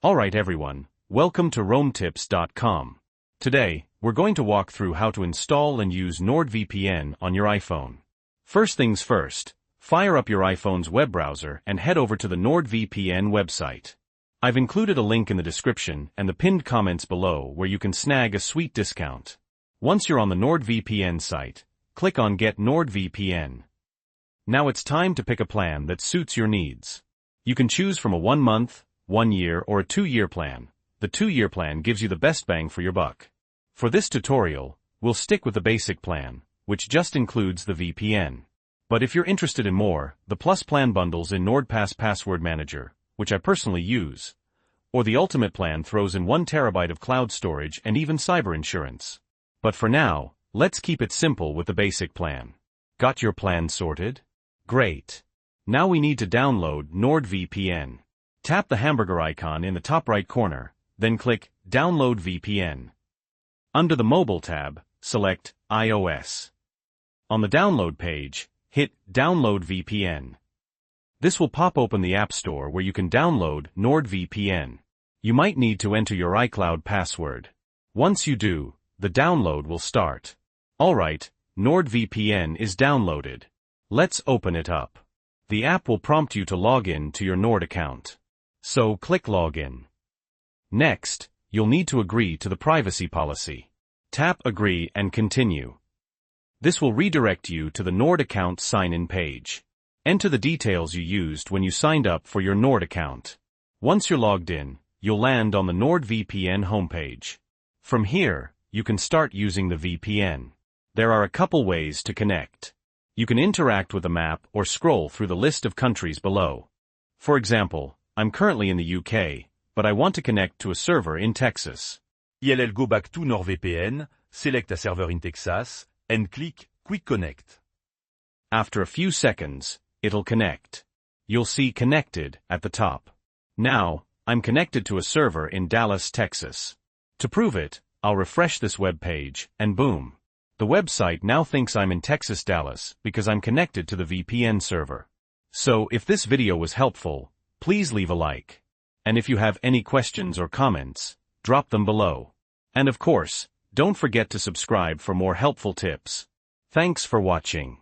Alright everyone, welcome to RoamTips.com. Today, we're going to walk through how to install and use NordVPN on your iPhone. First things first, fire up your iPhone's web browser and head over to the NordVPN website. I've included a link in the description and the pinned comments below where you can snag a sweet discount. Once you're on the NordVPN site, click on Get NordVPN. Now it's time to pick a plan that suits your needs. You can choose from a 1-month, 1-year or a 2-year plan. The 2-year plan gives you the best bang for your buck. For this tutorial, we'll stick with the basic plan, which just includes the VPN. But if you're interested in more, the Plus plan bundles in NordPass Password Manager, which I personally use, or the Ultimate plan throws in 1 terabyte of cloud storage and even cyber insurance. But for now, let's keep it simple with the basic plan. Got your plan sorted? Great. Now we need to download NordVPN. Tap the hamburger icon in the top right corner, then click Download VPN. Under the Mobile tab, select iOS. On the download page, hit Download VPN. This will pop open the App Store where you can download NordVPN. You might need to enter your iCloud password. Once you do, the download will start. Alright, NordVPN is downloaded. Let's open it up. The app will prompt you to log in to your Nord account. So click Login. Next, you'll need to agree to the privacy policy. Tap Agree and Continue. This will redirect you to the Nord account sign-in page. Enter the details you used when you signed up for your Nord account. Once you're logged in, you'll land on the NordVPN homepage. From here, you can start using the VPN. There are a couple ways to connect. You can interact with the map or scroll through the list of countries below. For example, I'm currently in the UK, but I want to connect to a server in Texas. I'll go back to NordVPN, select a server in Texas, and click Quick Connect. After a few seconds, it'll connect. You'll see Connected at the top. Now, I'm connected to a server in Dallas, Texas. To prove it, I'll refresh this web page, and boom. The website now thinks I'm in Texas, Dallas, because I'm connected to the VPN server. So if this video was helpful, please leave a like. And if you have any questions or comments, drop them below. And of course, don't forget to subscribe for more helpful tips. Thanks for watching.